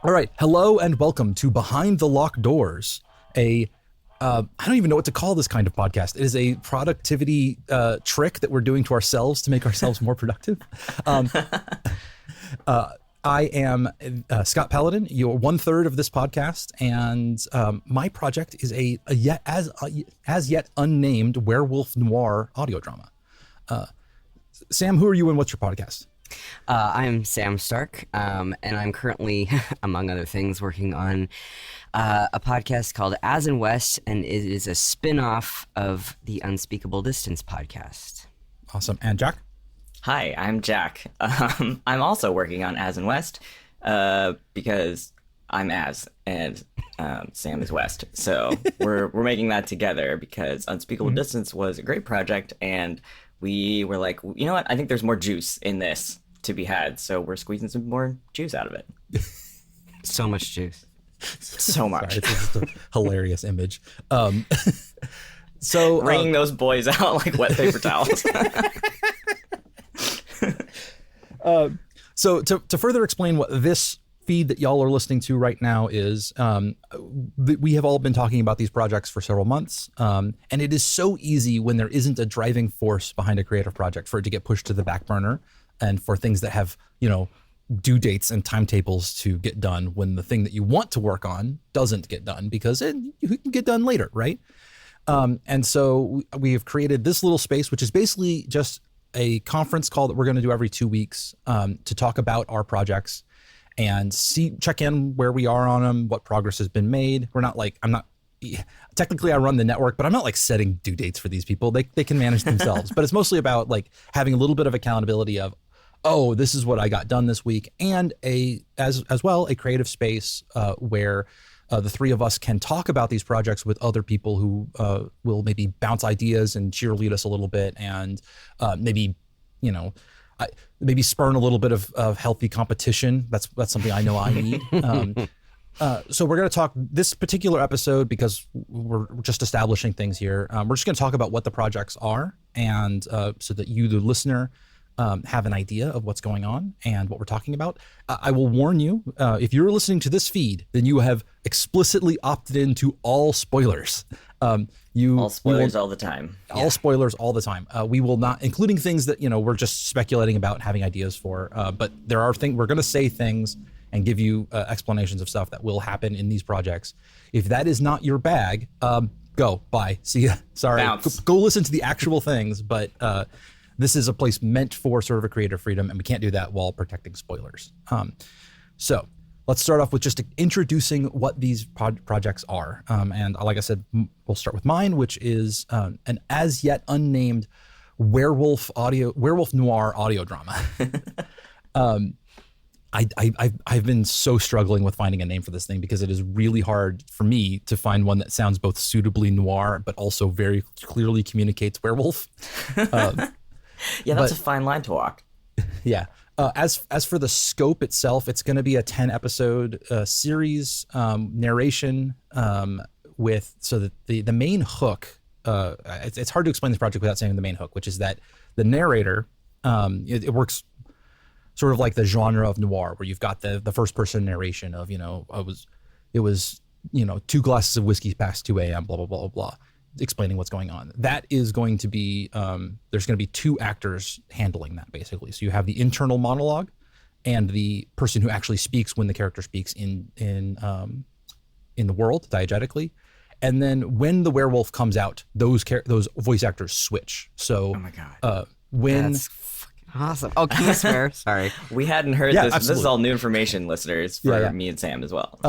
All right. Hello and welcome to Behind the Locked Doors, I don't even know what to call this kind of podcast. It is a productivity trick that we're doing to ourselves to make ourselves more productive. Um, I am Scott Paladin. You're one third of this podcast, and my project is a as yet unnamed werewolf noir audio drama. Sam, who are you and what's your podcast? I'm Sam Stark, and I'm currently, among other things, working on a podcast called S1E1, and it is a spin-off of the Unspeakable Distance podcast. Awesome. And Jack? Hi, I'm Jack. I'm also working on As and West because I'm As and Sam is West. So we're making that together because Unspeakable Distance was a great project, and we were like, you know what? I think there's more juice in this to be had, so we're squeezing some more juice out of it. So much juice. So much. Sorry, it's just a hilarious image. So wringing those boys out like wet paper towels. So to further explain what this feed that y'all are listening to right now is, we have all been talking about these projects for several months, and it is so easy when there isn't a driving force behind a creative project for it to get pushed to the back burner, and for things that have, due dates and timetables to get done when the thing that you want to work on doesn't get done because it can get done later, right? And so we have created this little space, which is basically just a conference call that we're going to do every 2 weeks to talk about our projects and check in where we are on them, what progress has been made. Technically I run the network, but I'm not like setting due dates for these people. They can manage themselves, but it's mostly about like having a little bit of accountability of, oh, this is what I got done this week, and as well a creative space where the three of us can talk about these projects with other people who will maybe bounce ideas and cheerlead us a little bit, and maybe spurn a little bit of healthy competition. That's something I know I need. So we're going to talk this particular episode because we're just establishing things here. We're just going to talk about what the projects are, and so that you, the listener, have an idea of what's going on and what we're talking about. I will warn you, if you're listening to this feed, then you have explicitly opted into all spoilers. All spoilers all the time. All spoilers all the time. We will not, including things that, we're just speculating about and having ideas for, but there are things, we're going to say things and give you explanations of stuff that will happen in these projects. If that is not your bag, go, bye, see ya. Sorry, go listen to the actual things, but this is a place meant for sort of a creative freedom, and we can't do that while protecting spoilers. So let's start off with just introducing what these projects are. And like I said, we'll start with mine, which is an as yet unnamed werewolf noir audio drama. I've been so struggling with finding a name for this thing because it is really hard for me to find one that sounds both suitably noir but also very clearly communicates werewolf. Yeah, that's a fine line to walk. Yeah. As for the scope itself, it's going to be a 10 episode series, narration, with, so that the main hook, it's hard to explain this project without saying the main hook, which is that the narrator, it works sort of like the genre of noir, where you've got the first person narration of, it was 2 glasses of whiskey past 2 a.m., blah, blah, blah, blah, blah, explaining what's going on. That is going to be, there's going to be 2 actors handling that, basically. So you have the internal monologue and the person who actually speaks when the character speaks in the world diegetically. And then when the werewolf comes out, those voice actors switch. So, oh my God, That's fucking awesome. Oh, can you swear? Sorry. We hadn't heard this. Absolutely. This is all new information, listeners, for me and Sam as well.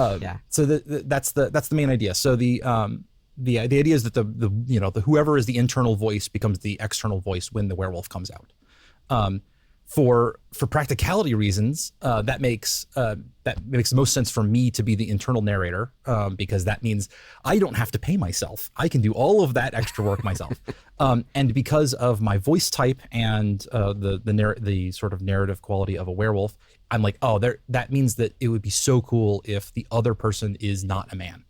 So that's the main idea. So the idea is that the whoever is the internal voice becomes the external voice when the werewolf comes out. For practicality reasons, that makes the most sense for me to be the internal narrator, because that means I don't have to pay myself. I can do all of that extra work myself. And because of my voice type and the sort of narrative quality of a werewolf, I'm like, that means that it would be so cool if the other person is not a man,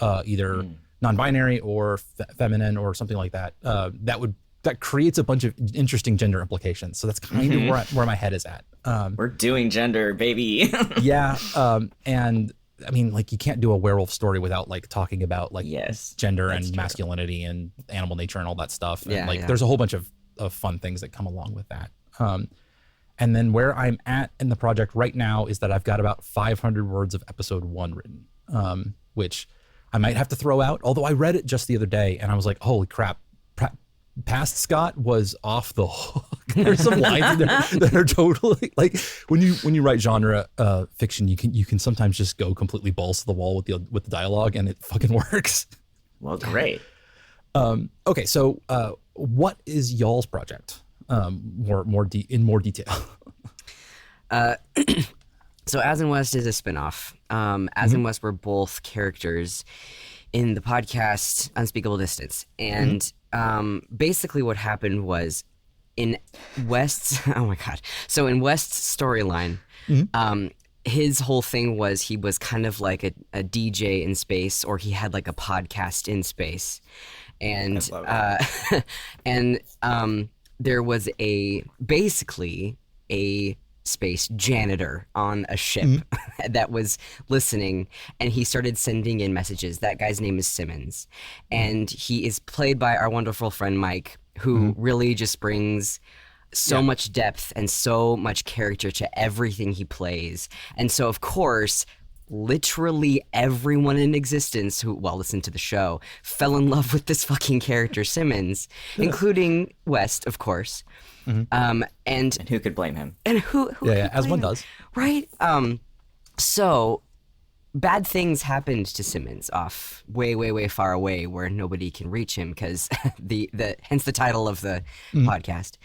either non-binary or feminine or something like that. That would that creates a bunch of interesting gender implications. So that's kind of where my head is at. We're doing gender, baby. Yeah. And I mean, like, you can't do a werewolf story without like talking about like gender and masculinity and animal nature and all that stuff. And there's a whole bunch of fun things that come along with that. And then where I'm at in the project right now is that I've got about 500 words of episode 1 written, which I might have to throw out. Although I read it just the other day and I was like, holy crap. Past Scott was off the hook. There's some lines in there that are totally like when you write genre fiction, you can sometimes just go completely balls to the wall with the dialogue, and it fucking works. Well, great. Okay, so what is y'all's project? In more detail. So As in West is a spinoff. As in West were both characters in the podcast Unspeakable Distance, and basically what happened was in West's so in West's storyline, his whole thing was he was kind of like a DJ in space, or he had like a podcast in space, and there was basically a space janitor on a ship that was listening, and he started sending in messages. That guy's name is Simmons, and he is played by our wonderful friend Mike, who really just brings so much depth and so much character to everything he plays. And so of course literally everyone in existence who listened to the show fell in love with this fucking character Simmons, including West, of course. And who could blame him? And who as one does. Right? So bad things happened to Simmons off way far away where nobody can reach him, because hence the title of the podcast.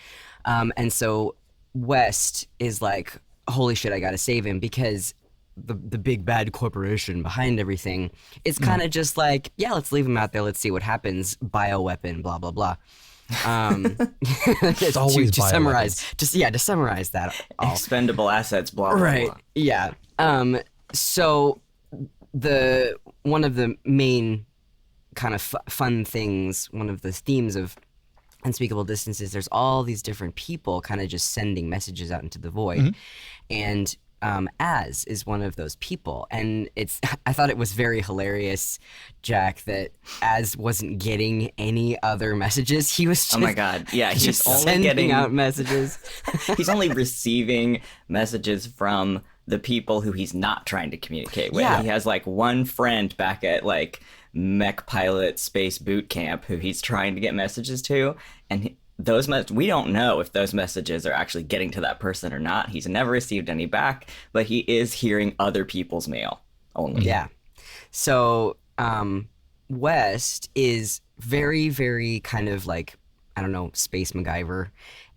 And so West is like, holy shit, I gotta save him, because the big bad corporation behind everything is kind of just like, yeah, let's leave him out there, let's see what happens, bioweapon, blah blah blah. It's always to summarize that all. Expendable assets, blah blah right blah. Yeah. So one of the main kind of fun things, one of the themes of Unspeakable Distances, there's all these different people kind of just sending messages out into the void, and Az is one of those people. And I thought it was very hilarious, Jack, that Az wasn't getting any other messages. He was just, oh my god, yeah, he's only sending getting out messages. He's only receiving messages from the people who he's not trying to communicate with. Yeah. He has like one friend back at mech pilot space boot camp who he's trying to get messages to, and we don't know if those messages are actually getting to that person or not. He's never received any back, but he is hearing other people's mail only. Yeah. So West is very, very kind of like, I don't know, space MacGyver,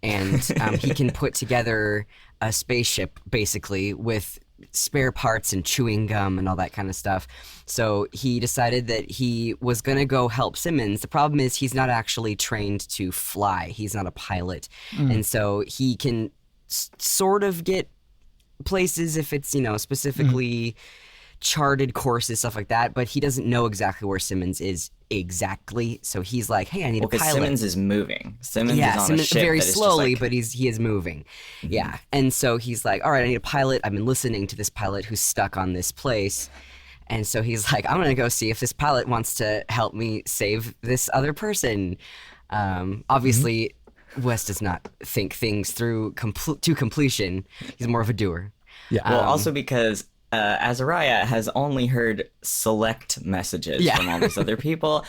and he can put together a spaceship basically with spare parts and chewing gum and all that kind of stuff. So he decided that he was going to go help Simmons. The problem is he's not actually trained to fly. He's not a pilot. And so he can sort of get places if it's, specifically charted courses, stuff like that, but he doesn't know exactly where Simmons is exactly. So he's like, hey, I need a pilot. Simmons is moving. Simmons is on a ship very that is slowly, just but he is moving. Yeah. And so he's like, all right, I need a pilot. I've been listening to this pilot who's stuck on this place. And so he's like, I'm going to go see if this pilot wants to help me save this other person. Obviously, West does not think things through to completion. He's more of a doer. Yeah. Well, also because Azariah has only heard select messages from all these other people.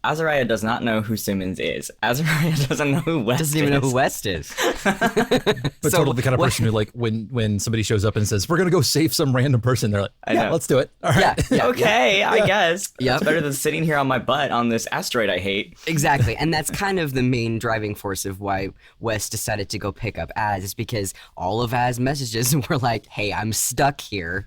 Azariah does not know who Simmons is. Azariah doesn't know who West is. Doesn't even know who West is. But totally the kind of person who, like, when somebody shows up and says, we're going to go save some random person, they're like, yeah, let's do it. All right. Yeah. Okay, I guess. Yep. It's better than sitting here on my butt on this asteroid I hate. Exactly. And that's kind of the main driving force of why West decided to go pick up Az, is because all of Az's messages were like, hey, I'm stuck here.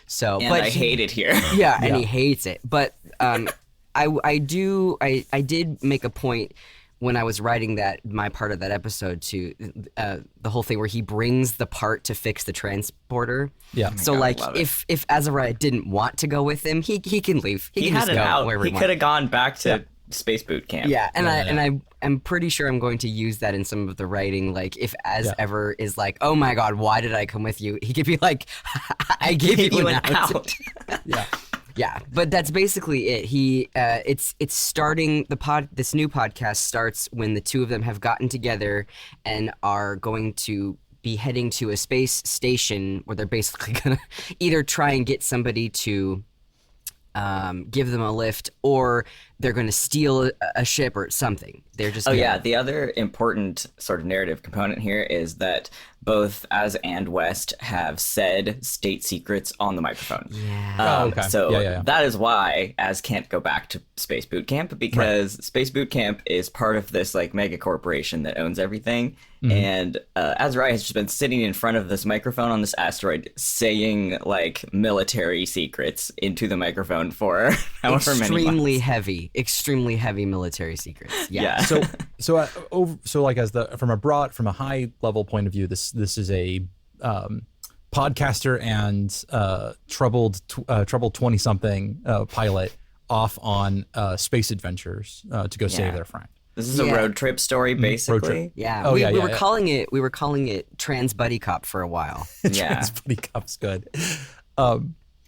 So, and but I hate it here. Yeah, and he hates it. But I did make a point when I was writing my part of that episode to the whole thing where he brings the part to fix the transporter. Yeah. So if Azariah didn't want to go with him, he can leave. He can had just an go out. wherever He could have gone back to Space Boot Camp. Yeah, and I'm pretty sure I'm going to use that in some of the writing. Like, if Az ever is like, "Oh my God, why did I come with you?" He could be like, "I gave you an out." Yeah. Yeah, but that's basically it. It's starting this new podcast starts when the two of them have gotten together and are going to be heading to a space station where they're basically gonna either try and get somebody to give them a lift, or they're going to steal a ship or something. They're just The other important sort of narrative component here is that both Az and West have said state secrets on the microphone. Yeah. That is why Az can't go back to Space Boot Camp, because Space Boot Camp is part of this like mega corporation that owns everything. And Azariah has just been sitting in front of this microphone on this asteroid saying like military secrets into the microphone for however many months. Extremely heavy military secrets. Yeah. So like from a high level point of view, this is a podcaster and troubled 20-something pilot off on space adventures to go save their friend. This is a road trip story, basically. Road trip. Yeah. We were calling it Trans Buddy Cop for a while. Trans Buddy Cop's good.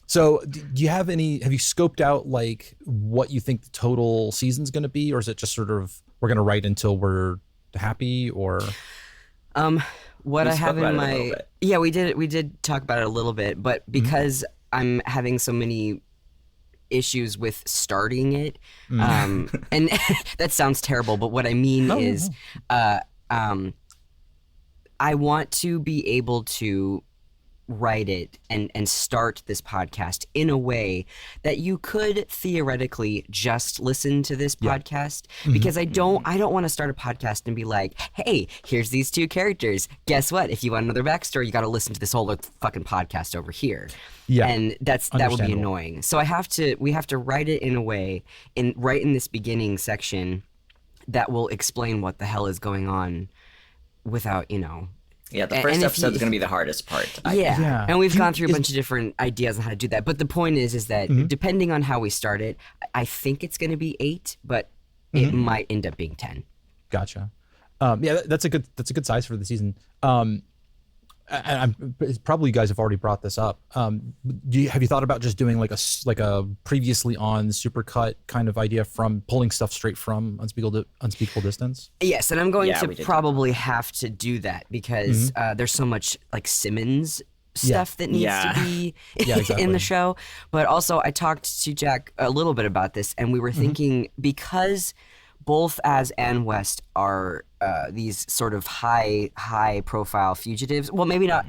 So do you have you scoped out like what you think the total season's going to be, or is it just sort of we're going to write until we're happy, or? What I have in my we did talk about it a little bit, but because I'm having so many issues with starting it, and that sounds terrible, but what I mean is I want to be able to write it and start this podcast in a way that you could theoretically just listen to this podcast, because I don't want to start a podcast and be like, hey, here's these two characters, guess what, if you want another backstory you got to listen to this whole fucking podcast over here. And that would be annoying. So we have to write it in a way, right in this beginning section, that will explain what the hell is going on without the first episode is going to be the hardest part. And we've gone through a bunch of different ideas on how to do that. But the point is that depending on how we start it, I think it's going to be 8, but it might end up being 10. Gotcha. That's a good size for the season. And probably you guys have already brought this up. Have you thought about just doing like a previously on supercut kind of idea, from pulling stuff straight from Unspeakable Distance? Yes, and I'm going to probably have to do that because there's so much like Simmons stuff that needs to be in the show. But also I talked to Jack a little bit about this, and we were thinking, because both Az and West are these sort of high profile fugitives. Well, maybe not.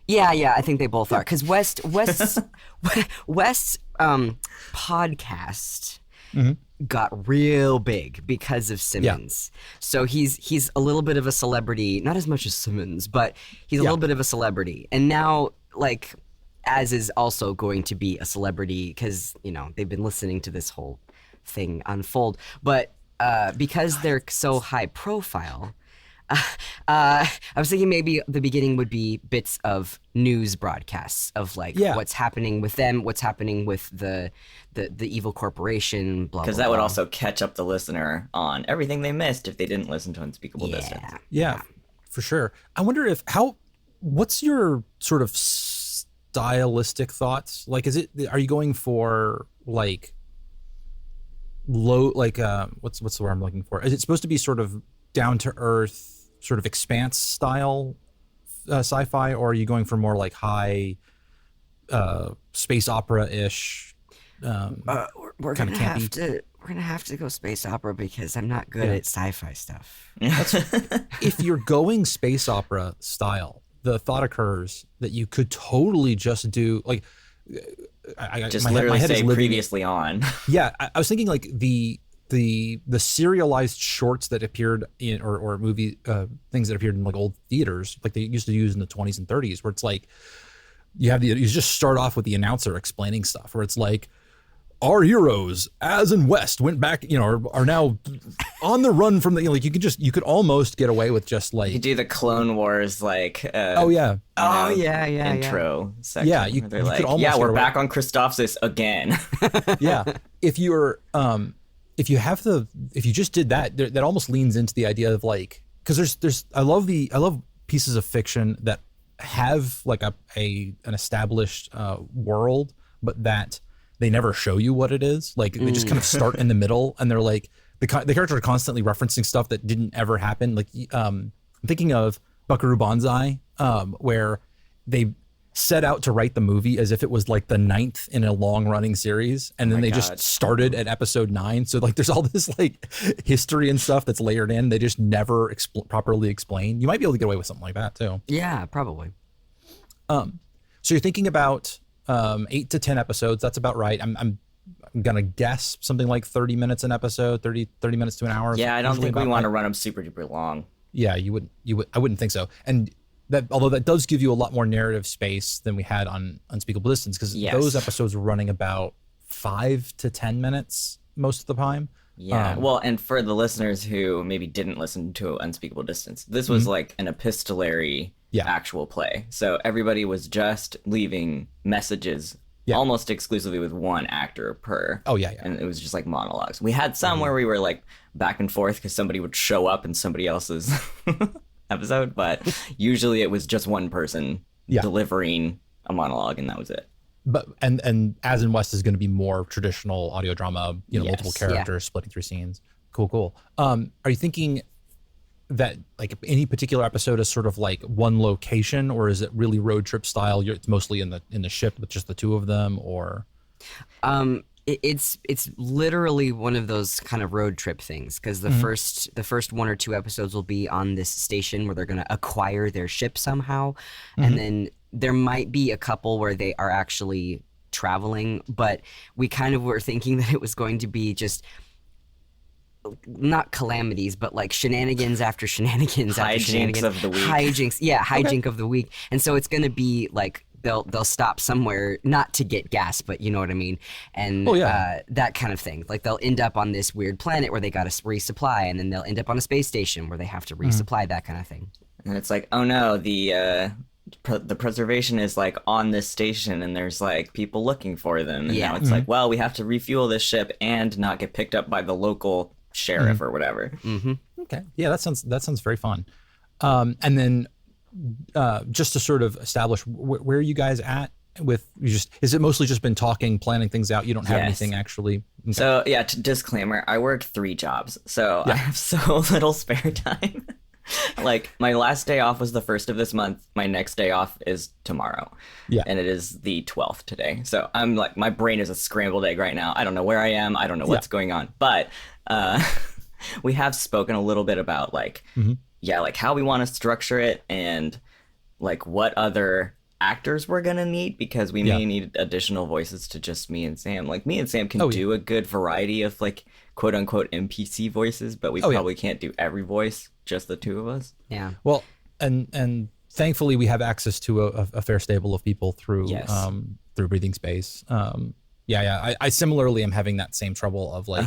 Yeah, I think they both are, because West's podcast got real big because of Simmons. So he's a little bit of a celebrity, not as much as Simmons, but he's a little bit of a celebrity. And now like Az is also going to be a celebrity because they've been listening to this whole thing unfold, but because they're so high profile, I was thinking maybe the beginning would be bits of news broadcasts of like what's happening with them, what's happening with the evil corporation, blah, because that would also catch up the listener on everything they missed if they didn't listen to Unspeakable Distance. Yeah, for sure. I wonder what's your sort of stylistic thoughts? Like, are you going for like low, like what's the word I'm looking for? Is it supposed to be sort of down to earth, sort of Expanse style sci-fi, or are you going for more like high space opera ish? We're gonna have to go space opera because I'm not good at sci-fi stuff. If you're going space opera style, the thought occurs that you could totally just do like. My head is previously on. Yeah, I was thinking like the serialized shorts that appeared in or movie things that appeared in like old theaters, like they used to use in the 20s and 30s, where it's like you just start off with the announcer explaining stuff, where it's like, our heroes, Az and West, went back, are now on the run from the, like you could almost get away with just like. You do the Clone Wars like. Intro section. Yeah, you could almost. We're back on Christophsis again. Yeah, if you're if you just did that, that almost leans into the idea of like, because I love pieces of fiction that have like an established world, but that they never show you what it is. Like they just kind of start in the middle, and they're like the characters are constantly referencing stuff that didn't ever happen. Like I'm thinking of Buckaroo Banzai, where they set out to write the movie as if it was like the 9th in a long running series, and then they just started at episode 9. So like there's all this like history and stuff that's layered in. They just never properly explain. You might be able to get away with something like that too. Yeah, probably. So you're thinking about 8 to 10 episodes. That's about right. I'm gonna guess something like 30 minutes an episode, 30 minutes to an hour. Yeah, I don't think we want to run them super duper long. Yeah, I wouldn't think so. And that, although that does give you a lot more narrative space than we had on Unspeakable Distance, because those episodes were running about 5 to 10 minutes most of the time. Yeah, well, and for the listeners who maybe didn't listen to Unspeakable Distance, this was like an epistolary actual play. So everybody was just leaving messages almost exclusively with one actor per. Oh, yeah. And it was just like monologues. We had some where we were like back and forth because somebody would show up in somebody else's episode, but usually it was just one person delivering a monologue, and that was it. But and As in West is going to be more traditional audio drama, multiple characters splitting through scenes. Cool. Are you thinking that like any particular episode is sort of like one location, or is it really road trip style? It's mostly in the ship with just the two of them, or? It's literally one of those kind of road trip things, because the first 1 or 2 episodes will be on this station where they're going to acquire their ship somehow, and then there might be a couple where they are actually traveling, but we kind of were thinking that it was going to be just not calamities, but like shenanigans after shenanigans after shenanigans of the week. Hijink of the week. And so it's going to be like they'll stop somewhere, not to get gas, but you know what I mean, and that kind of thing. Like they'll end up on this weird planet where they got to resupply, and then they'll end up on a space station where they have to resupply, that kind of thing. And it's like, oh no, the preservation is like on this station, and there's like people looking for them, and now it's like, well, we have to refuel this ship and not get picked up by the local sheriff or whatever. Okay, yeah, that sounds very fun. And then just to sort of establish where are you guys at with is it mostly just been talking, planning things out? You don't have anything actually? Okay. So disclaimer, I work 3 jobs, so I have so little spare time. Like my last day off was the 1st of this month. My next day off is tomorrow. Yeah. And it is the 12th today. So I'm like, my brain is a scrambled egg right now. I don't know where I am. I don't know what's going on. But we have spoken a little bit about like, like how we want to structure it, and like what other actors we're going to need, because we may need additional voices to just me and Sam. Like me and Sam can do a good variety of like quote unquote NPC voices, but we probably can't do every voice, just the 2 of us. Yeah. Well, and thankfully we have access to a fair stable of people through Breathing Space. I similarly am having that same trouble of like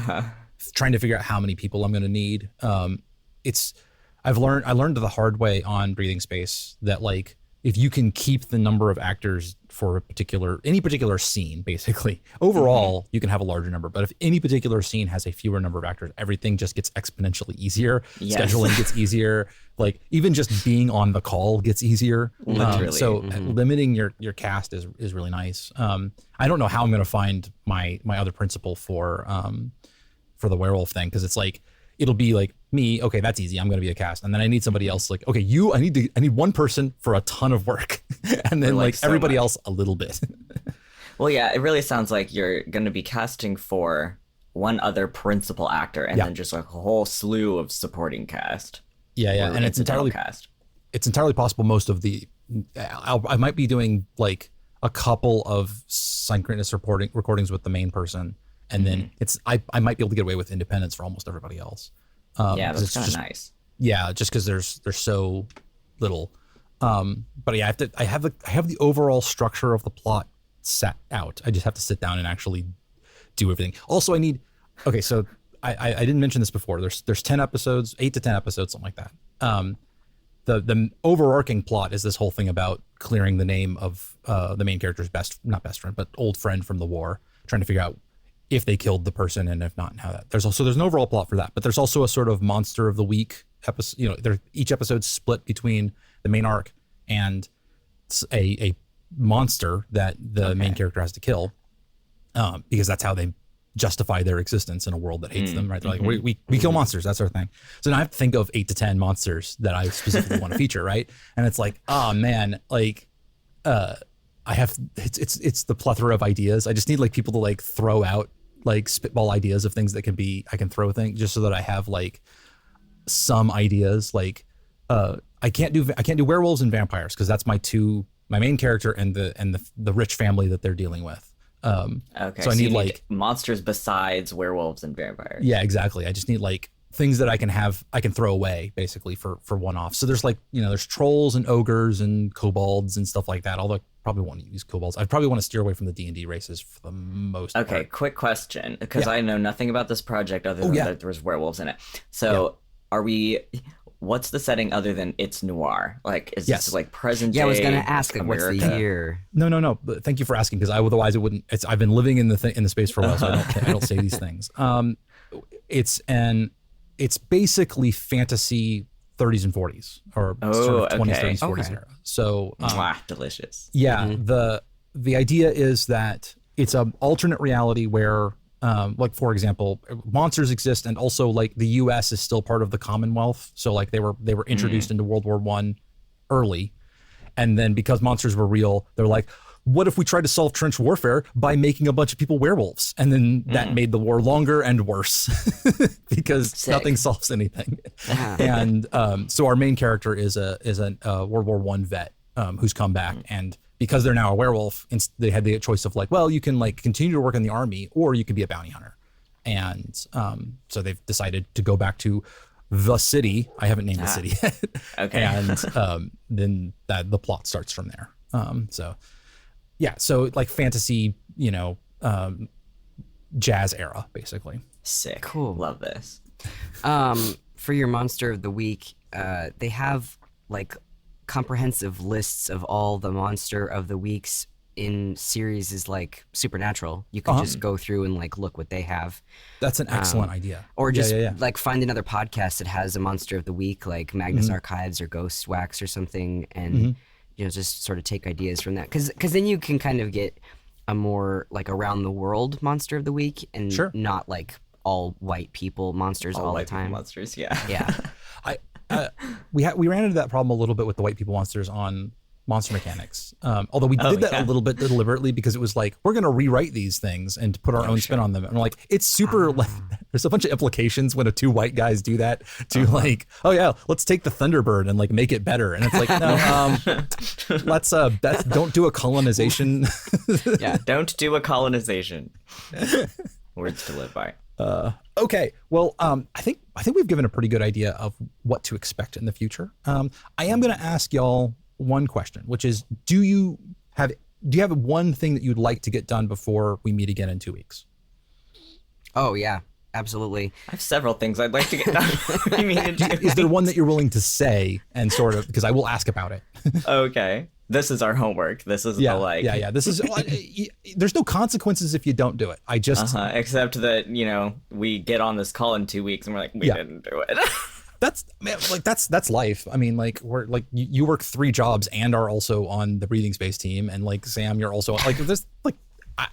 trying to figure out how many people I'm going to need. I learned the hard way on Breathing Space that like if you can keep the number of actors for any particular scene, basically overall you can have a larger number, but if any particular scene has a fewer number of actors, everything just gets exponentially easier. Scheduling gets easier, like even just being on the call gets easier. Literally. Limiting your cast is really nice. I don't know how I'm going to find my other principal for the werewolf thing, because it's like it'll be like me, okay, that's easy, I'm going to be a cast, and then I need somebody else like, okay, I need one person for a ton of work, and then like so everybody else a little bit. Well, yeah, it really sounds like you're going to be casting for one other principal actor, and then just like a whole slew of supporting cast. And it's entirely cast. It's entirely possible most of the I might be doing like a couple of synchronous recordings with the main person, and then I might be able to get away with independence for almost everybody else. That's kind of nice. Yeah, just because there's so little. But yeah, I have the overall structure of the plot set out. I just have to sit down and actually do everything. Also, so I didn't mention this before. There's 10 episodes, 8 to 10 episodes, something like that. The overarching plot is this whole thing about clearing the name of the main character's not best friend, but old friend from the war, trying to figure out if they killed the person, and if not, and how that. There's an overall plot for that, but there's also a sort of monster of the week episode. You know, each episode's split between the main arc and a monster that the main character has to kill, because that's how they justify their existence in a world that hates them, right? They're like, we kill monsters, that's our thing. So now I have to think of 8 to 10 monsters that I specifically want to feature, right? And it's like, oh man, like I have it's the plethora of ideas. I just need like people to like throw out like spitball ideas of things that I can throw things, just so that I have like some ideas. Like I can't do werewolves and vampires because that's my main character and the rich family that they're dealing with. Okay, so I need like monsters besides werewolves and vampires. Yeah, exactly. I just need like things that I can throw away basically for one-off. So there's like, you know, there's trolls and ogres and kobolds and stuff like that. Although I probably want to use kobolds. I probably want to steer away from the D&D races for the most part. Okay, quick question, because I know nothing about this project other than that there was werewolves in it. So what's the setting other than it's noir? Like, is this like present day? Yeah, I was going to ask, like, what's the year? No. But thank you for asking, because otherwise it wouldn't. I've been living in the space for a while, so I don't say these things. It's basically fantasy 30s and 40s, or sort of 20s, 30s, 40s era. So delicious. Yeah, the idea is that it's an alternate reality where, like for example, monsters exist, and also like the U.S. is still part of the Commonwealth. So like they were introduced into World War I early, and then because monsters were real, they're like, what if we tried to solve trench warfare by making a bunch of people werewolves? And then that made the war longer and worse because nothing solves anything. And so our main character is a World War I vet who's come back, and because they're now a werewolf, they had the choice of like, well, you can like continue to work in the army, or you can be a bounty hunter. And so they've decided to go back to the city. I haven't named the city yet. Okay. And then the plot starts from there. So like fantasy, you know, jazz era, basically. Sick. Cool. Love this. For your monster of the week, they have like comprehensive lists of all the monster of the weeks in series is like Supernatural. You can just go through and like look what they have. That's an excellent idea. Or just like find another podcast that has a monster of the week, like Magnus Archives or Ghost Wax or something, and you know, just sort of take ideas from that. Because then you can kind of get a more like around the world monster of the week, and not like all white people monsters all the time. Monsters, yeah. We ran into that problem a little bit with the white people monsters on Monster Mechanics. Although we did that a little bit deliberately, because it was like, we're going to rewrite these things and put our own spin on them. And we're like, it's super like, there's a bunch of implications when two white guys do that to like, oh yeah, let's take the Thunderbird and like make it better. And it's like, no, let's don't do a colonization. Don't do a colonization. Words to live by. Okay, well, I think we've given a pretty good idea of what to expect in the future. I am going to ask y'all one question, which is, do you have one thing that you'd like to get done before we meet again in 2 weeks? Oh yeah, absolutely. I have several things I'd like to get done. Is there one that you're willing to say, and sort of, because I will ask about it? Okay. This is our homework. This is the like. Yeah. This is. There's no consequences if you don't do it. I just. Except that, you know, we get on this call in 2 weeks and we're like, we didn't do it. That's life. I mean, like, we're like, you work 3 jobs and are also on the breathing space team, and like Sam, you're also like this. Like,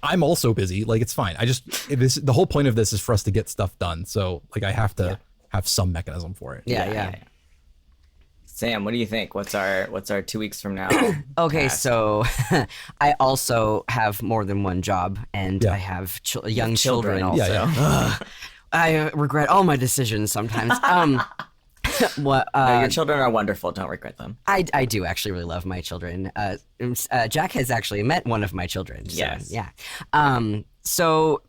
I'm also busy. Like, it's fine. The whole point of this is for us to get stuff done. So like, I have to have some mechanism for it. Yeah. Sam, what do you think? What's our 2 weeks from now? Okay, so I also have more than one job, and I have young children also. I regret all my decisions sometimes. No, your children are wonderful. Don't regret them. I do actually really love my children. Jack has actually met one of my children. So, yes. Yeah. So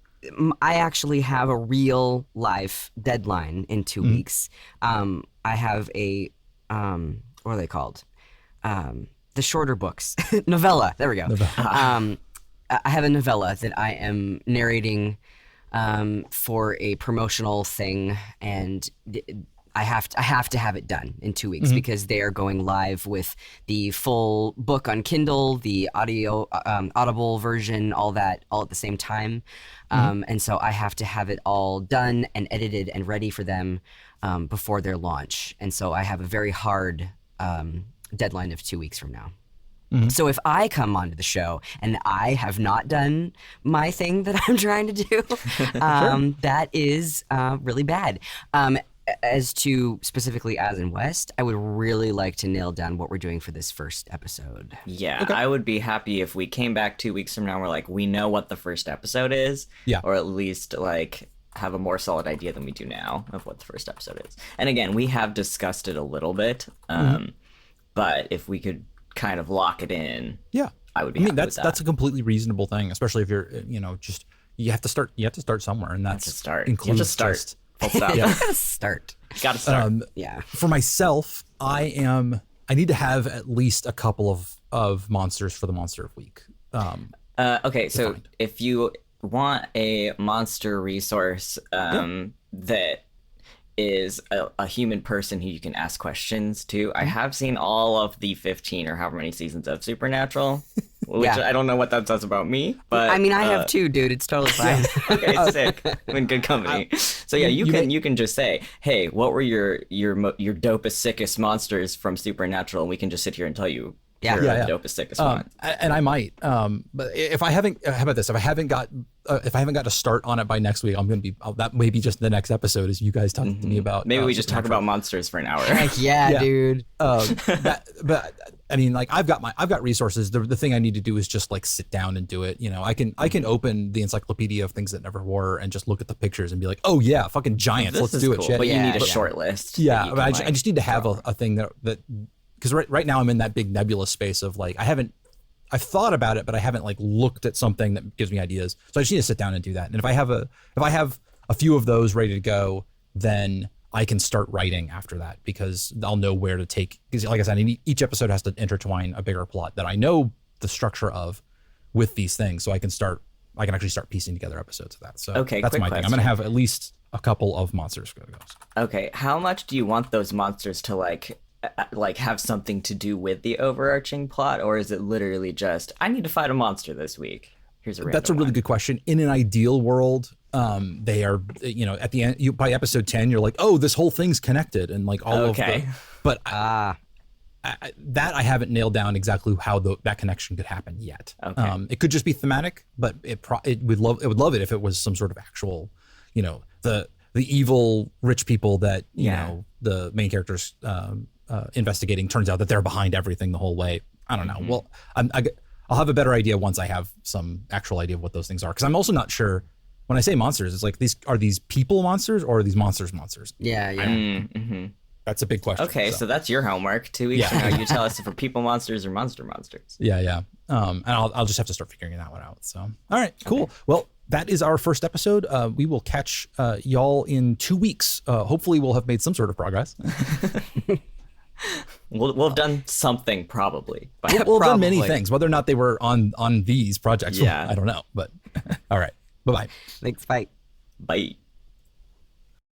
I actually have a real life deadline in 2 weeks. I have a what are they called? The shorter books. Novella. There we go. I have a novella that I am narrating for a promotional thing, and I have to have it done in 2 weeks because they are going live with the full book on Kindle, the audio Audible version, all at the same time. And so I have to have it all done and edited and ready for them before their launch. And so I have a very hard deadline of 2 weeks from now. So if I come onto the show and I have not done my thing that I'm trying to do, that is really bad. As to specifically As in West, I would really like to nail down what we're doing for this first episode. Yeah, I would be happy if we came back 2 weeks from now and we're like, we know what the first episode is. Yeah. Or at least like have a more solid idea than we do now of what the first episode is. And again, we have discussed it a little bit, but if we could kind of lock it in, I would be happy with that. That's a completely reasonable thing, especially if you're, just you have to start somewhere, and that's start. Includes just start. Full stop. Start. Gotta start. For myself, I need to have at least a couple of monsters for the Monster of Week. Okay, so if you want a monster resource that is a human person who you can ask questions to, I have seen all of the 15 or however many seasons of Supernatural, which I don't know what that says about me, but I mean, I have too, dude. It's totally fine. Okay, sick. I'm in good company. So yeah, you can just say, hey, what were your dopest, sickest monsters from Supernatural, and we can just sit here and tell you. The dopest, sickest one. And I might, but if I haven't, how about this? If I haven't got to start on it by next week, I'm gonna be that may be just the next episode is you guys talking to me about. Maybe we just talk about monsters for an hour. Heck dude. But I mean, like I've got resources. The thing I need to do is just like sit down and do it. I can open the encyclopedia of things that never were and just look at the pictures and be like, oh yeah, fucking giants. Let's do it. Shit. But you need a short list. Yeah, but I just need to have a thing that. Because right now I'm in that big nebulous space of like I've thought about it, but I haven't like looked at something that gives me ideas. So I just need to sit down and do that. And if I have a few of those ready to go, then I can start writing after that because I'll know where to take. Because like I said, each episode has to intertwine a bigger plot that I know the structure of with these things, so I can actually start piecing together episodes of that. So that's my thing. I'm gonna have at least a couple of monsters. Okay, how much do you want those monsters to like have something to do with the overarching plot, or is it literally just I need to fight a monster this week? Here's a random That's a really good question. In an ideal world, they are, at the end, by episode 10, you're like, oh, this whole thing's connected, and like all of the. But that I haven't nailed down exactly how that connection could happen yet. Okay. It could just be thematic, but it would love it if it was some sort of actual, the evil rich people that the main characters. Investigating turns out that they're behind everything the whole way. I don't know. Well, I'll have a better idea once I have some actual idea of what those things are. Because I'm also not sure when I say monsters, it's like these people monsters or are these monsters? Yeah. That's a big question. Okay, so that's your homework. 2 weeks from now, you tell us if we're people monsters or monsters. Yeah. And I'll just have to start figuring that one out. So, all right, cool. Okay. Well, that is our first episode. We will catch y'all in 2 weeks. Hopefully, we'll have made some sort of progress. We'll have done something probably. We'll have done many things. Whether or not they were on these projects, I don't know. But all right, bye-bye. Thanks, bye. Bye.